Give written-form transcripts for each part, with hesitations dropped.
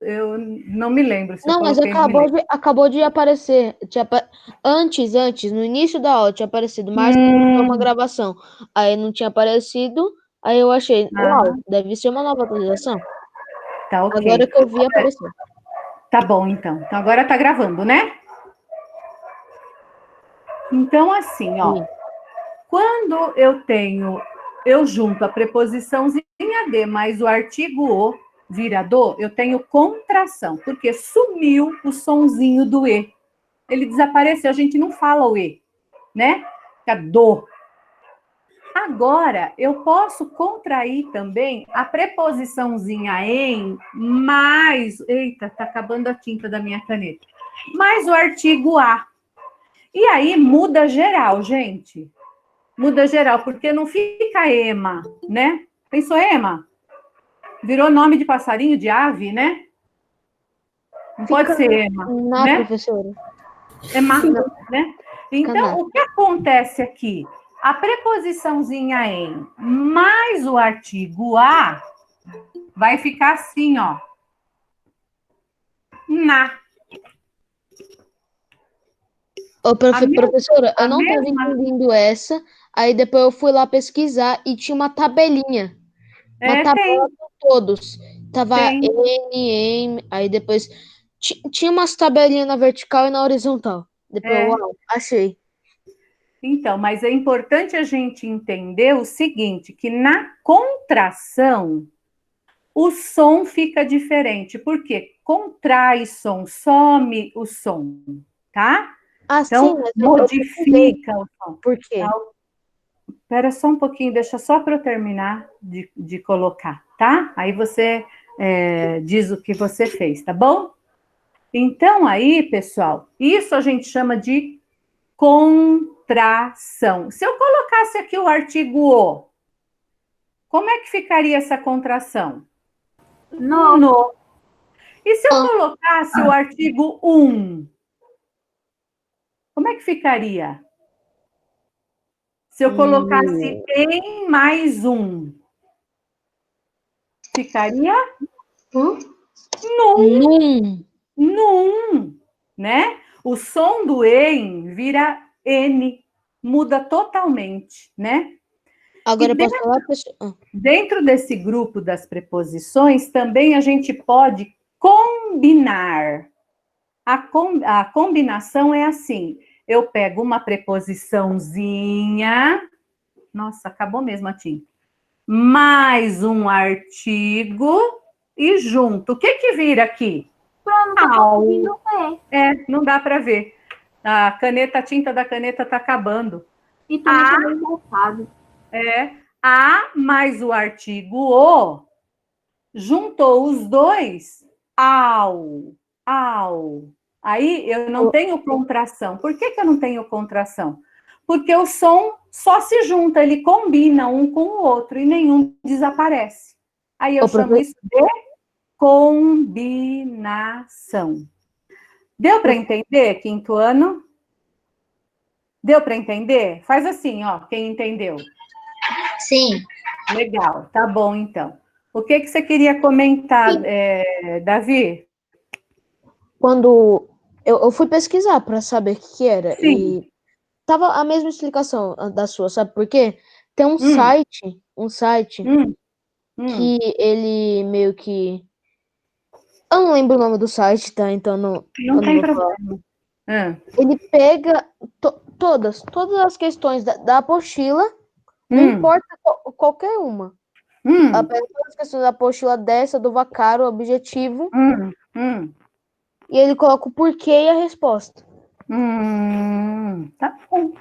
Eu não me lembro se eu Não, mas coloquei, não me lembro. acabou de aparecer. Antes, no início da aula, tinha aparecido, mas foi uma Hum, gravação. Aí não tinha aparecido, aí eu achei, ah, uau, deve ser uma nova atualização. tá Agora ok. que eu vi, apareceu. Tá bom, então. Então agora tá gravando, né? Então, assim, ó. Sim. Quando eu junto a preposiçãozinha de mais o artigo o virador, eu tenho contração, porque sumiu o sonzinho do e. Ele desapareceu, a gente não fala o e, né? Fica do. Agora, eu posso contrair também a preposiçãozinha em mais. Eita, tá acabando a tinta da minha caneta. Mais o artigo a. E aí muda geral, gente. Muda geral, porque não fica ema, né? Pensou ema? Virou nome de passarinho, de ave, né? Não pode Fica ser ema, na né? professora. Ema, Fica, né? fica na. Então, o que acontece aqui? A preposiçãozinha em mais o artigo a vai ficar assim, ó. Na. Ô, A mesma, professora, eu a não estava mesma. entendendo essa. Aí depois eu fui lá pesquisar e tinha uma tabelinha. Uma tabela Tem, com todos. Tava tem. N, M, aí depois tinha umas tabelinhas na vertical e na horizontal. Depois, É. uau, achei. Então, mas é importante a gente entender o seguinte, que na contração o som fica diferente, porque contrai som, some o som, tá? Ah, sim, Então, mas eu pesquisei. modifica o som. Por quê? Espera só um pouquinho, deixa só para eu terminar de colocar, tá? Aí você diz o que você fez, tá bom? Então, aí, pessoal, isso a gente chama de contração. Se eu colocasse aqui o artigo o, como é que ficaria essa contração? No. No. E se eu Ah, colocasse o artigo um, como é que ficaria? Se eu colocasse no. em mais um, ficaria num, Num. num, né? O som do em vira n, muda totalmente, né? Agora E eu posso falar, pessoal? Ah, dentro desse grupo das preposições, também a gente pode combinar. A combinação é assim: eu pego uma preposiçãozinha, nossa, acabou mesmo a tinta, mais um artigo e junto. O que que vira aqui? Pronto, tô Au. conseguindo ver. Não dá para ver. A caneta, a tinta da caneta está acabando. E também A tá bem montado. a mais o artigo o, juntou os dois, ao, ao. Aí eu não tenho contração. Por que eu não tenho contração? Porque o som só se junta, ele combina um com o outro e nenhum desaparece. Aí eu ô, chamo isso de combinação. Deu para entender, quinto ano? Deu para entender? Faz assim, ó, quem entendeu. Sim. Legal, tá bom então. O que que você queria comentar, Davi? quando eu fui pesquisar para saber o que era Sim. e tava a mesma explicação da sua, sabe por quê? Tem Hum, um site hum, que hum. ele meio que eu não lembro o nome do site, tá? Então Não eu não tem vou falar. problema. Hã. Ele pega todas as questões da apostila, não Hum, importa qualquer uma. Ela hum, pega todas as questões da apostila dessa, do Vacaro, o objetivo, hum. e ele coloca o porquê e a resposta. Tá bom.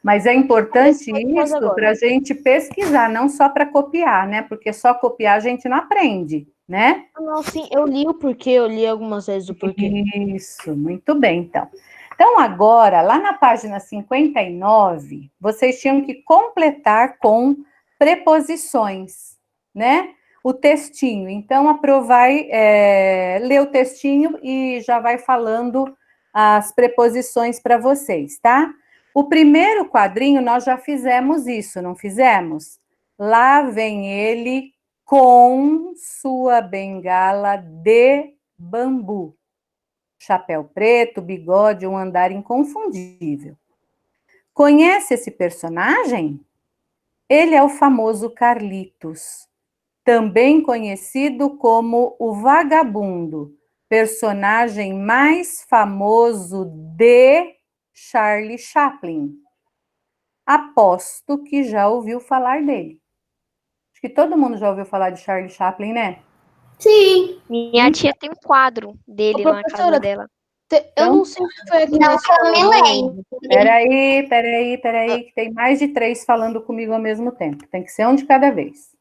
Mas é É esse importante que faz isso agora. para a gente pesquisar, não só para copiar, né? Porque só copiar a gente não aprende, né? Ah, não, sim, eu li o porquê, eu li algumas vezes o porquê. Isso, muito bem, então. Então, agora, lá na página 59, vocês tinham que completar com preposições, né? O textinho. Então, a Pro vai ler o textinho e já vai falando as preposições para vocês, tá? O primeiro quadrinho nós já fizemos isso, não fizemos? Lá vem ele com sua bengala de bambu. Chapéu preto, bigode, um andar inconfundível. Conhece esse personagem? Ele é o famoso Carlitos, também conhecido como o Vagabundo, personagem mais famoso de Charlie Chaplin. Aposto que já ouviu falar dele. Acho que todo mundo já ouviu falar de Charlie Chaplin, né? Sim. Minha tia tem um quadro dele Ô, lá na casa professora, dela. Eu não sei se foi aqui na Não, que eu me escola. lembro. Peraí, que tem mais de 3 falando comigo ao mesmo tempo. Tem que ser um de cada vez.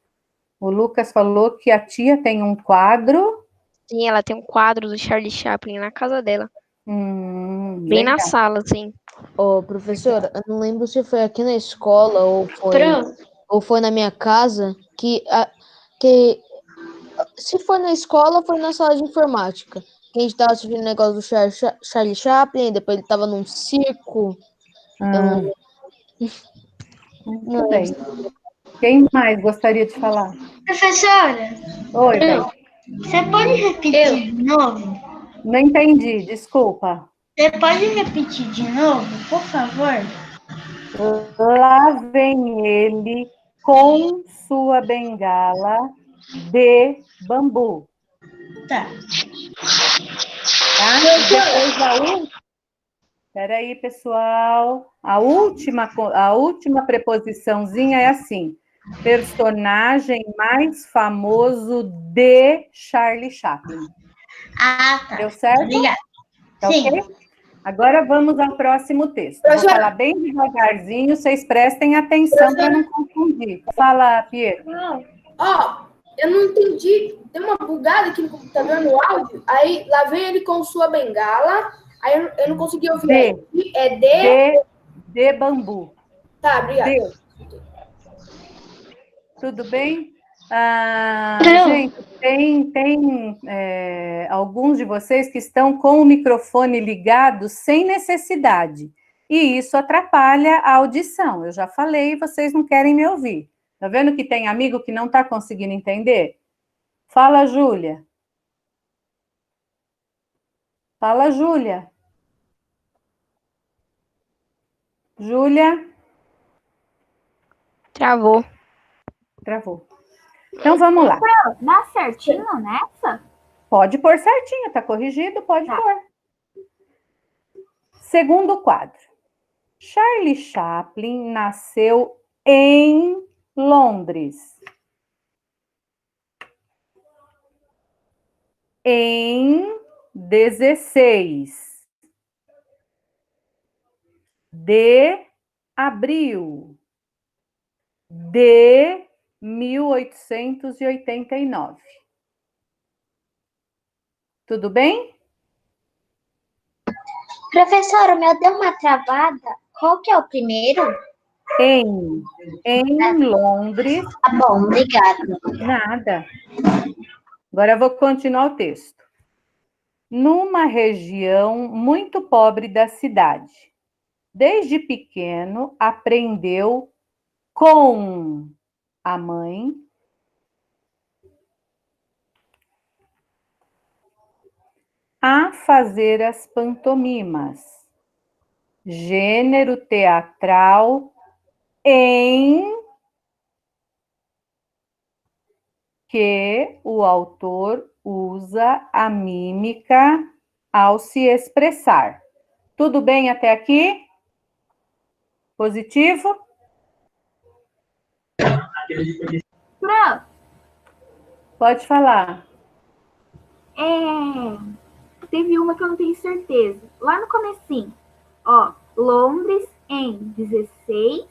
O Lucas falou que a tia tem um quadro. Sim, ela tem um quadro do Charlie Chaplin na casa dela. Bem na Legal. sala, assim. Ô, professora, eu não lembro se foi aqui na escola ou foi na minha casa que se foi na escola, foi na sala de informática. Que a gente tava assistindo o negócio do Charlie Chaplin, depois ele tava num circo. Ah, Eu muito não bem. lembro. Quem mais gostaria de falar? Professora, Oi, bem. você pode repetir de novo? Não entendi, desculpa. Você pode repetir de novo, por favor? Lá vem ele com sua bengala de bambu. Tá. Tá? E depois peraí, pessoal. A última preposiçãozinha é assim. Personagem mais famoso de Charlie Chaplin. Ah, tá. Deu certo? Obrigada. Tá Sim. ok? Agora vamos ao próximo texto. Vou falar bem devagarzinho, vocês prestem atenção para não confundir. Fala, Pietro. Ó, eu não entendi. Tem uma bugada aqui no computador, no áudio. Aí lá vem ele com sua bengala. Aí eu não consegui ouvir. É De bambu. Tá, obrigada. Tudo bem? Gente, tem alguns de vocês que estão com o microfone ligado sem necessidade. E isso atrapalha a audição. Eu já falei, vocês não querem me ouvir. Tá vendo que tem amigo que não está conseguindo entender? Fala, Júlia. Fala, Júlia. Júlia? Travou. Travou. Então, vamos lá. Dá certinho nessa? Pode pôr certinho, tá corrigido? Pode pôr. Segundo quadro. Charlie Chaplin nasceu em Londres. Em 16 de abril de 1889. Tudo bem? Professora, o meu deu uma travada. Qual que é o primeiro? Em Londres. Tá bom, obrigada. Nada. Agora eu vou continuar o texto. Numa região muito pobre da cidade. Desde pequeno, aprendeu com a mãe a fazer as pantomimas, gênero teatral em que o autor usa a mímica ao se expressar. Tudo bem até aqui? Positivo? Pode falar. Teve uma que eu não tenho certeza. Lá no comecinho, ó, Londres em 16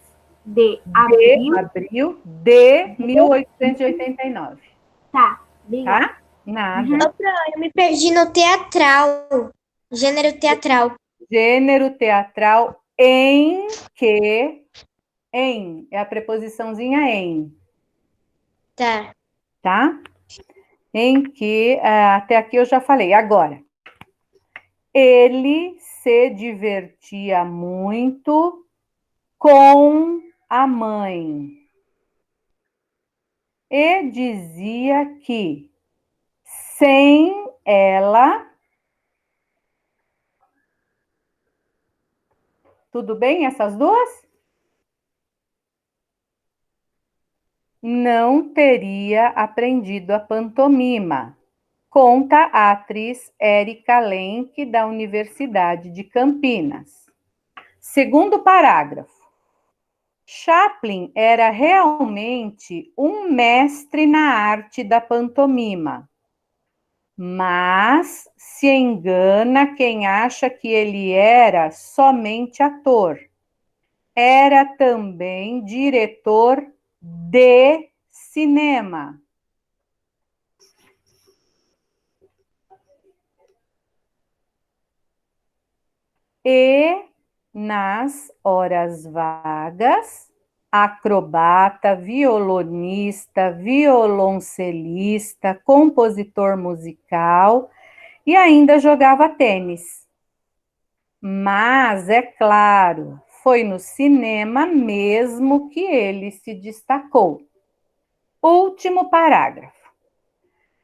de abril. De 1889. Tá, obrigada. Tá? Nada. Eu me perdi no teatral. Gênero teatral. Gênero teatral em que... Em, é a preposiçãozinha em. Tá. Tá? Em que, até aqui eu já falei. Agora, ele se divertia muito com a mãe. e dizia que sem ela... Tudo bem essas duas? Não teria aprendido a pantomima, conta a atriz Érica Lenk, da Universidade de Campinas. Segundo parágrafo. Chaplin era realmente um mestre na arte da pantomima, mas se engana quem acha que ele era somente ator. Era também diretor de cinema. E, nas horas vagas, acrobata, violonista, violoncelista, compositor musical e ainda jogava tênis. Mas, é claro, foi no cinema mesmo que ele se destacou. Último parágrafo.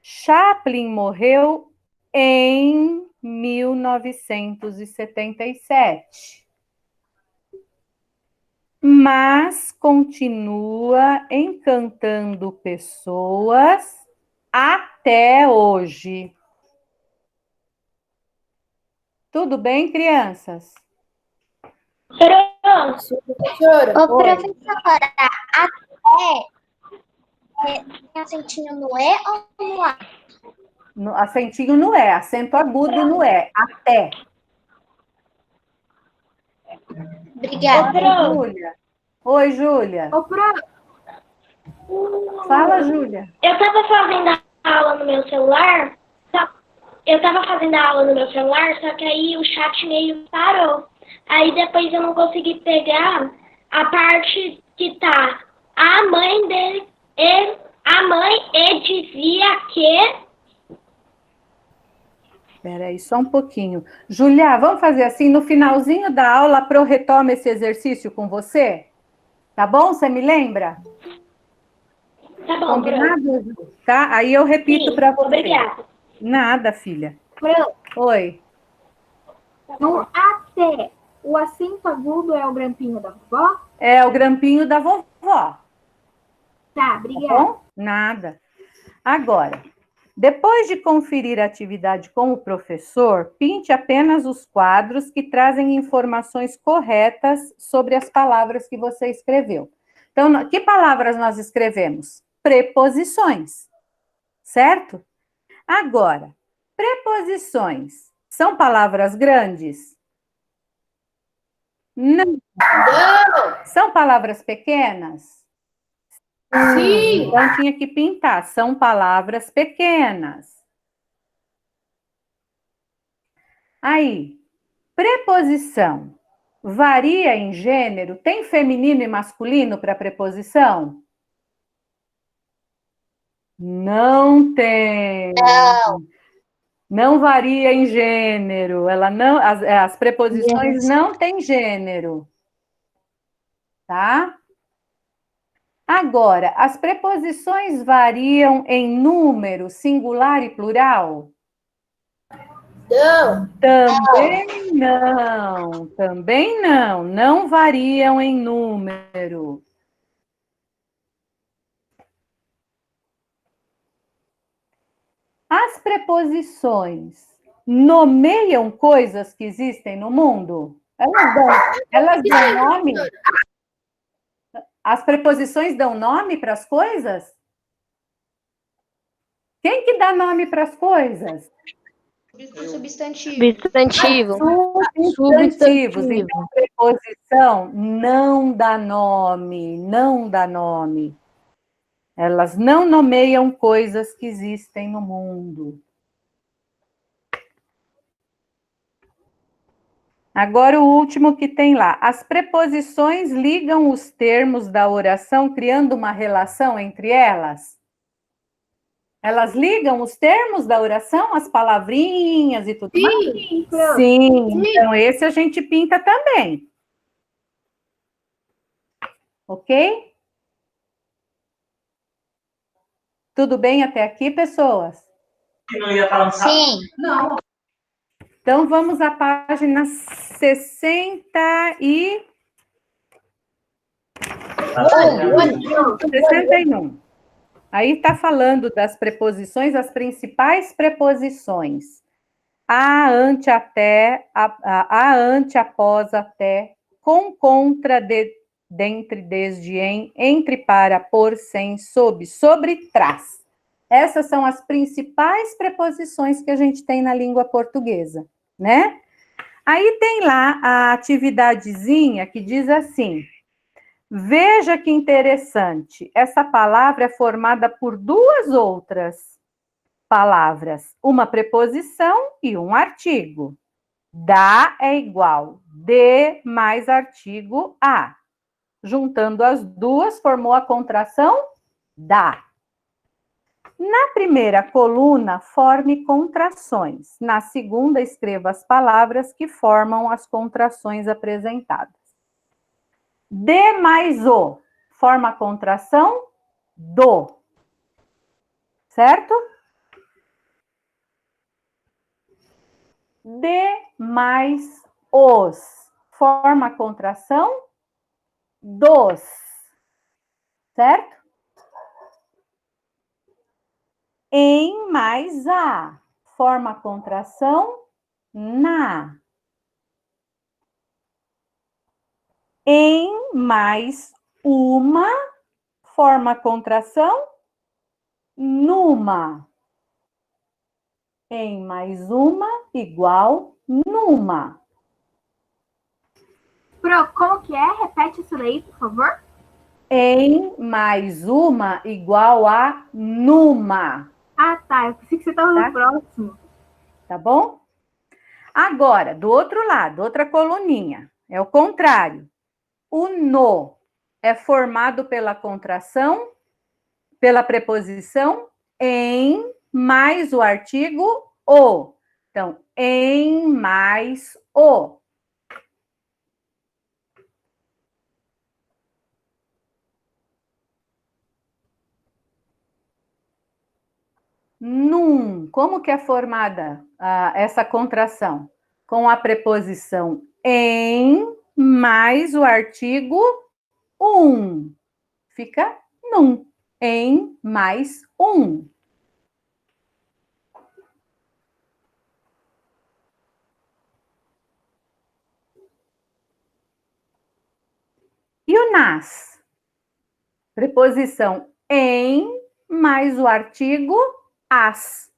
Chaplin morreu em 1977, mas continua encantando pessoas até hoje. Tudo bem, crianças? Professora. Ô, professora, até tem acentinho no E ou no A? Acentinho no E, acento agudo no E, até. Obrigada. Júlia. Oi, Júlia. Ô, Fala, Júlia. Eu estava fazendo a aula no meu celular, só que aí o chat meio parou. Aí depois eu não consegui pegar a parte que tá a mãe dele, e dizia que... Espera aí, só um pouquinho. Júlia, vamos fazer assim, no finalzinho da aula, eu retomo esse exercício com você? Tá bom? Você me lembra? Tá bom, combinado? Tá? Aí eu repito para você. Obrigada. Nada, filha. Oi. No até, o acento agudo é o grampinho da vovó? É o grampinho da vovó. Tá, obrigada. Tá bom? Nada. Agora, depois de conferir a atividade com o professor, pinte apenas os quadros que trazem informações corretas sobre as palavras que você escreveu. Então, que palavras nós escrevemos? Preposições, certo? Agora, preposições são palavras grandes? Não. São palavras pequenas? Sim. Então, tinha que pintar. São palavras pequenas. Aí, preposição. Varia em gênero? Tem feminino e masculino para preposição? Não tem. Não varia em gênero. Ela não, as preposições não têm gênero. Tá? Agora, as preposições variam em número, singular e plural? Não. Também não. Também não. Não variam em número. As preposições nomeiam coisas que existem no mundo? Elas dão nome? As preposições dão nome para as coisas? Quem que dá nome para as coisas? Substantivo. Substantivos. Então, preposição não dá nome, não dá nome. Elas não nomeiam coisas que existem no mundo. Agora o último que tem lá. As preposições ligam os termos da oração, criando uma relação entre elas? Elas ligam os termos da oração, as palavrinhas e tudo mais? Sim, então esse a gente pinta também. Ok? Tudo bem até aqui, pessoas? Sim. Não. Então, vamos à página 61. Aí está falando das preposições, as principais preposições. A, ante, até, a ante, após, até, com, contra, dentre, desde, em, entre, para, por, sem, sob, sobre, trás. Essas são as principais preposições que a gente tem na língua portuguesa, né? Aí tem lá a atividadezinha que diz assim: veja que interessante, essa palavra é formada por duas outras palavras, uma preposição e um artigo. Da é igual de mais artigo a. Juntando as duas, formou a contração da. Na primeira coluna, forme contrações. Na segunda, escreva as palavras que formam as contrações apresentadas. De mais o, forma a contração do. Certo? De mais os, forma a contração dos. Certo? Em mais a, forma a contração na. Em mais uma, forma a contração numa. Em mais uma, igual numa. Pro, como que é? Repete isso daí, por favor. Em mais uma, igual a numa. Ah, tá. Eu pensei que você estava no próximo. Tá bom? Agora, do outro lado, outra coluninha. É o contrário. O no é formado pela contração, pela preposição em mais o artigo o. Então, em mais o. Num. Como que é formada essa contração? Com a preposição em mais o artigo um. Fica num. Em mais um. E o nas? Preposição em mais o artigo as.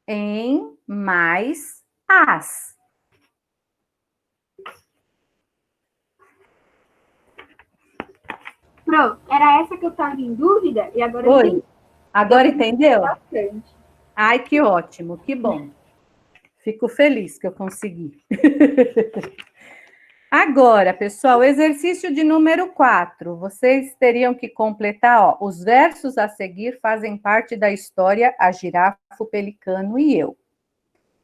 Em mais as. Pro, era essa que eu estava em dúvida e agora eu Oi. entendi. Agora entendeu? Bastante. Ai, que ótimo, que bom. Fico feliz que eu consegui. Agora, pessoal, exercício de número 4. Vocês teriam que completar, ó, os versos a seguir fazem parte da história A Girafa, o Pelicano e Eu.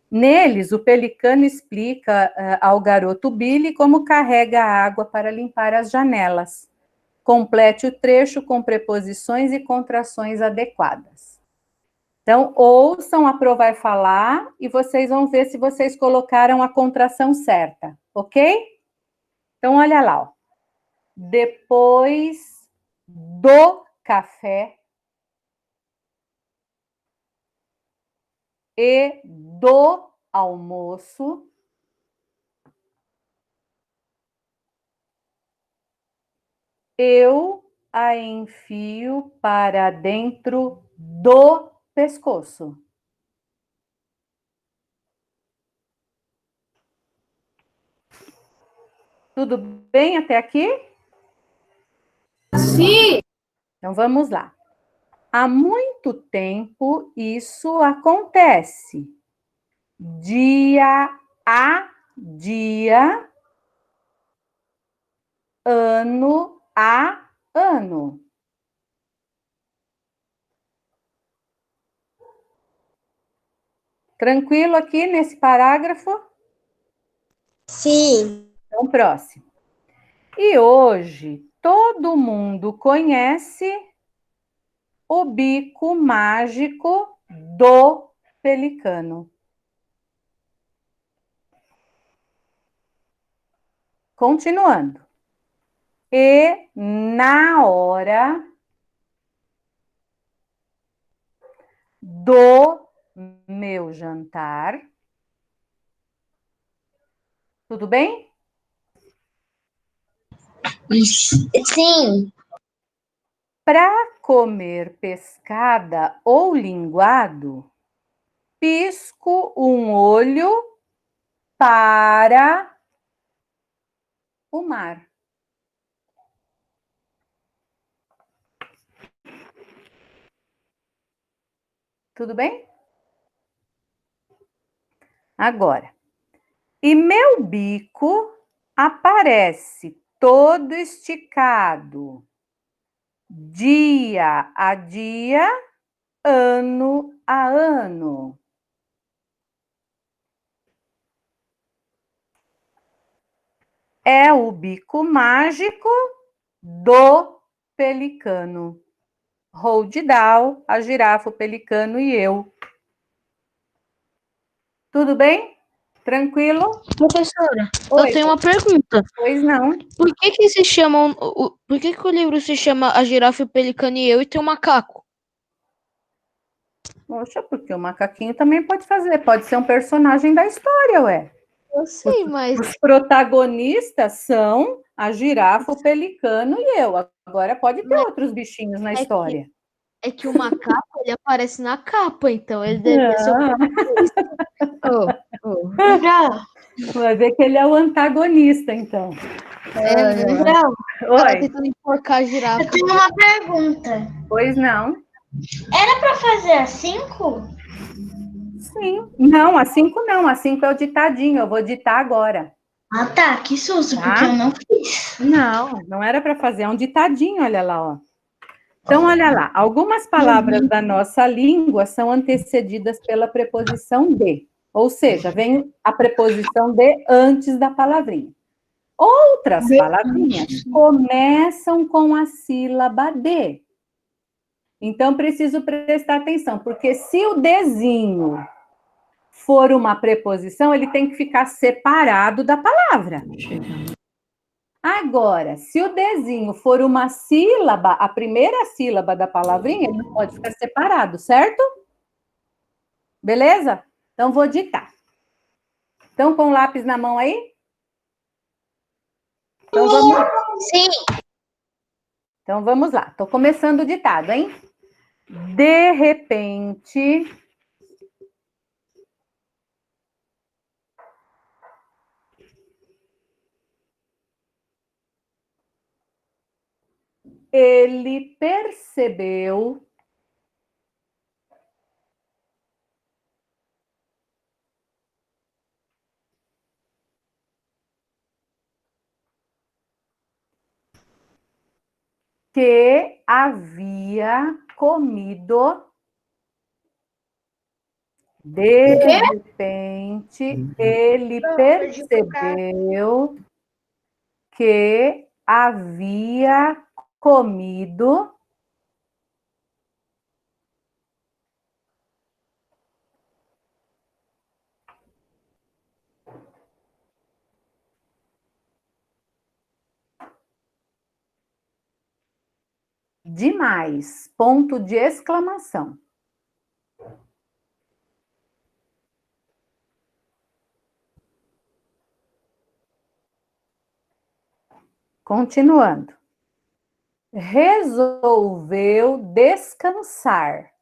Neles, o pelicano explica ao garoto Billy como carrega a água para limpar as janelas. Complete o trecho com preposições e contrações adequadas. Então, ouçam, a Pro vai falar e vocês vão ver se vocês colocaram a contração certa, ok? Então, olha lá, ó. Depois do café e do almoço, eu a enfio para dentro do pescoço. Tudo bem até aqui? Sim. Então vamos lá. Há muito tempo isso acontece. Dia a dia, ano a ano. Tranquilo aqui nesse parágrafo? Sim. Então, próximo. E hoje todo mundo conhece o bico mágico do pelicano? Continuando. E na hora do meu jantar. Tudo bem? Sim. Para comer pescada ou linguado, pisco um olho para o mar. Tudo bem? Agora, e meu bico aparece todo esticado, dia a dia, ano a ano. É o bico mágico do pelicano. Roald Dahl, a girafa, o pelicano e eu. Tudo bem? Tranquilo? Professora, Oi, eu tenho uma pergunta. pois não. Por que se chamam, por que o livro se chama A Girafa, o Pelicano e Eu e tem um macaco? Poxa, porque o macaquinho também pode fazer, pode ser um personagem da história, ué. Eu sei, mas Os protagonistas são a girafa, o pelicano e eu. Agora pode ter outros bichinhos na história. é que o macaco ele aparece na capa, então ele devia ser o protagonista. Vai ver que ele é o antagonista, então. Não, ela Oi, tentando enforcar a girafa. Eu tenho uma pergunta. pois não. Era para fazer às 5? Sim. Não, a 5 não. A 5 é o ditadinho. Eu vou ditar agora. Ah, tá. Que susto, Tá? porque eu não fiz. Não, não era para fazer. É um ditadinho, olha lá, ó. Então, olha lá. Algumas palavras da nossa língua são antecedidas pela preposição de. Ou seja, vem a preposição de antes da palavrinha. Outras palavrinhas começam com a sílaba de. Então, preciso prestar atenção, porque se o dezinho for uma preposição, ele tem que ficar separado da palavra. Agora, se o dezinho for uma sílaba, a primeira sílaba da palavrinha, ele não pode ficar separado, certo? Beleza? Então, vou ditar. Estão com o lápis na mão aí? Então, vamos lá. Sim. Então, vamos lá. Estou começando o ditado, hein? De repente, ele percebeu que havia comido. De repente, ele percebeu que havia comido demais. Ponto de exclamação. Continuando. Resolveu descansar.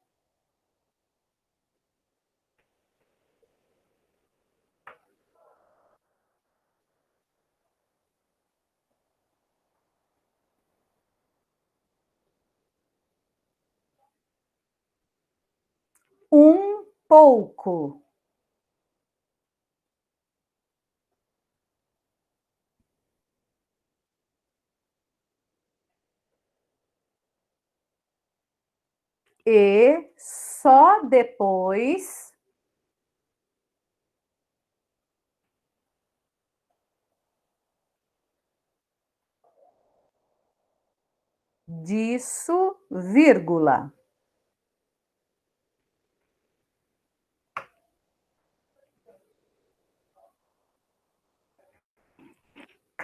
Um pouco. E só depois disso, vírgula.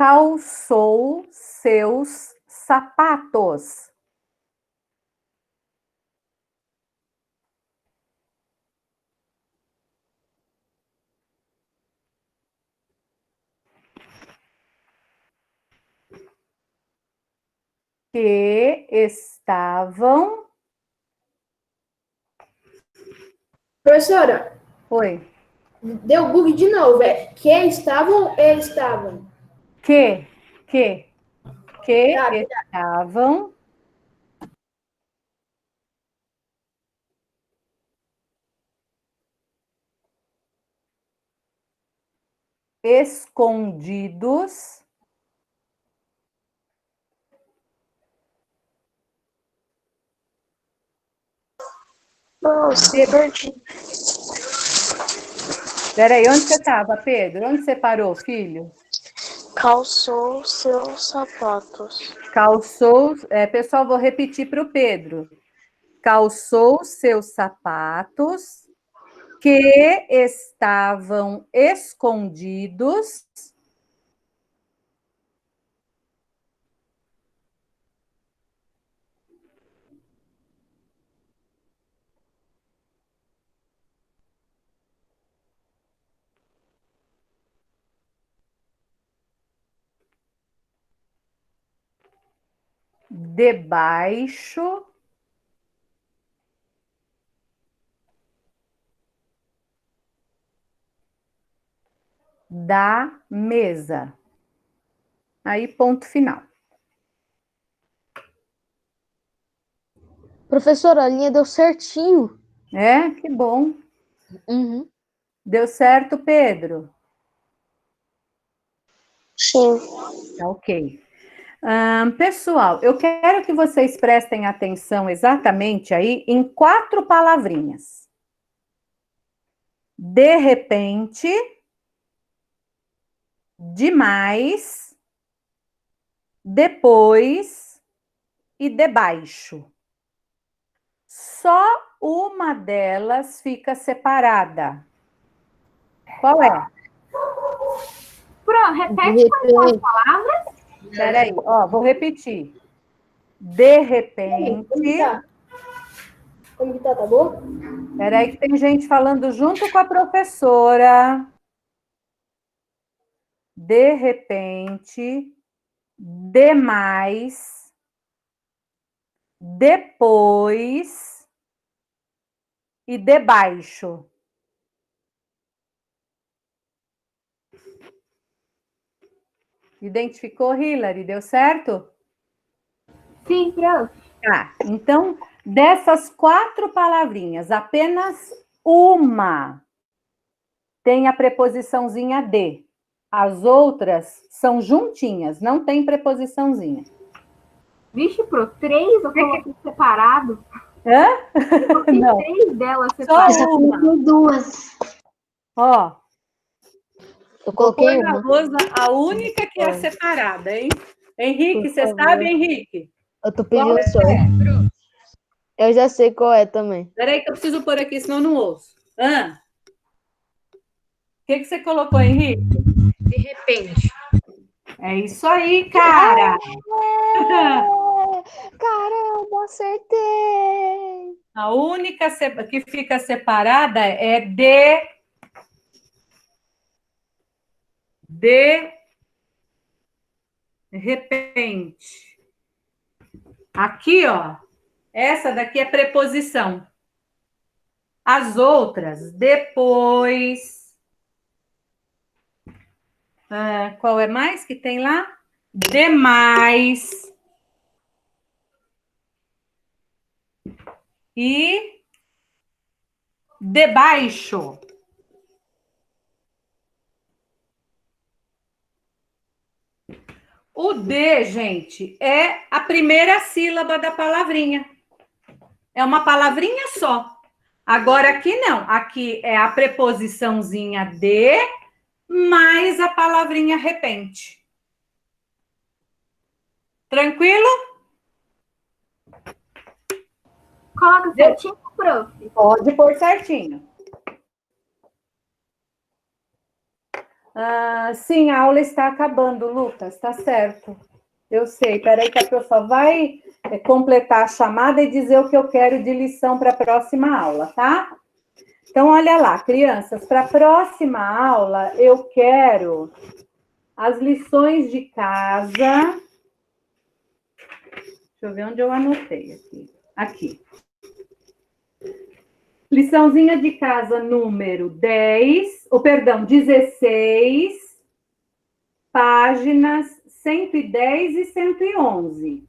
calçou seus sapatos. Que estavam... Professora, Oi. deu bug de novo. É que estavam e estavam. Que Tá, estavam escondidos Nossa, perdi. Peraí, onde você estava, Pedro? Onde você parou, filho? Calçou seus sapatos. Calçou... pessoal, vou repetir para o Pedro. Calçou seus sapatos que estavam escondidos debaixo da mesa. Aí, ponto final. Professora, a linha deu certinho. Que bom. Uhum. Deu certo, Pedro? Sim. Tá ok. Pessoal, eu quero que vocês prestem atenção exatamente aí em 4 palavrinhas. De repente, demais, depois e debaixo. Só uma delas fica separada. Qual é? Pronto, repete com as palavras. Peraí, vou repetir. De repente... Como que tá? Tá bom? Peraí que tem gente falando junto com a professora. De repente, demais, depois e debaixo. Identificou, Hilary? Deu certo? Sim, prof. Tá, então, dessas 4 palavrinhas, apenas uma tem a preposiçãozinha de. As outras são juntinhas, não tem preposiçãozinha. Vixe, pro 3 eu coloquei separado. Hã? Coloquei Não. 3 delas Só separadas. uma. Duas. Ó, Eu vou coloquei pôr na uma. lousa a única que é separada, hein? Henrique, Por você favor. sabe, Henrique? Eu tô Qual pedindo é? sorte. Eu já sei qual é também. Peraí que eu preciso pôr aqui, senão eu não ouço. O que você colocou, Henrique? De repente. É isso aí, cara! Caramba, acertei! A única que fica separada é de repente. Aqui, ó, essa daqui é preposição. As outras, depois. Qual é mais que tem lá? Demais. E debaixo. O D, gente, é a primeira sílaba da palavrinha. É uma palavrinha só. Agora aqui não. Aqui é a preposiçãozinha de mais a palavrinha repente. Tranquilo? Coloca certinho, prof. Pode pôr certinho. Sim, a aula está acabando, Lucas, está certo. Eu sei, peraí que a pessoa vai completar a chamada e dizer o que eu quero de lição para a próxima aula, tá? Então, olha lá, crianças, para a próxima aula, eu quero as lições de casa. Deixa eu ver onde eu anotei aqui. Aqui. Liçãozinha de casa número 16, páginas 110 e 111.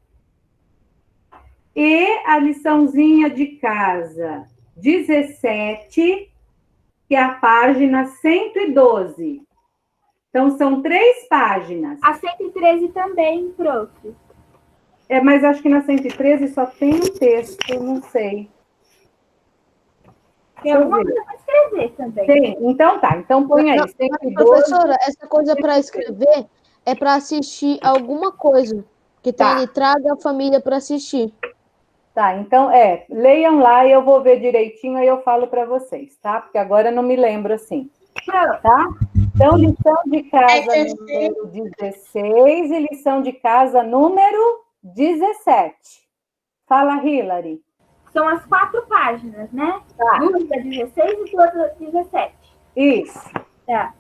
E a liçãozinha de casa 17, que é a página 112. Então, são 3 páginas. A 113 também, prof. Mas acho que na 113 só tem um texto, não sei. Tem alguma coisa para escrever também. Tem, então tá. Então põe aí. Não, 112. professora, essa coisa para escrever é para assistir alguma coisa. Que tem ali, traga a família para assistir. Tá, então, leiam lá e eu vou ver direitinho, aí eu falo para vocês, tá? Porque agora eu não me lembro assim, tá? Então, lição de casa número 16 e lição de casa número 17. Fala, Hilary. São as 4 páginas, né? Tá. 2 da 16 e 2 da 17. Isso. Tá.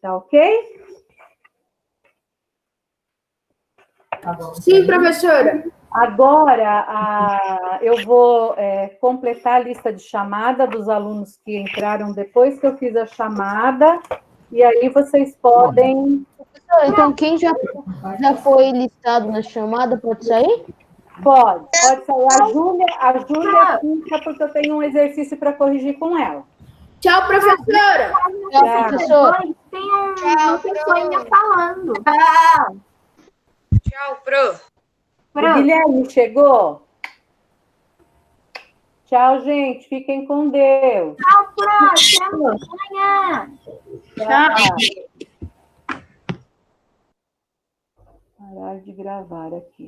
Tá ok? Sim, professora. Agora, eu vou completar a lista de chamada dos alunos que entraram depois que eu fiz a chamada, e aí vocês podem... Então, quem já foi listado na chamada pode sair? Pode sair. A Júlia fica porque eu tenho um exercício para corrigir com ela. Tchau, professora. Tchau, professora. Tem uma pessoinha falando. Tchau, pro. O Guilherme chegou? Tchau, gente. Fiquem com Deus. Tchau, Pro. Até amanhã. Tchau. Parar de gravar aqui.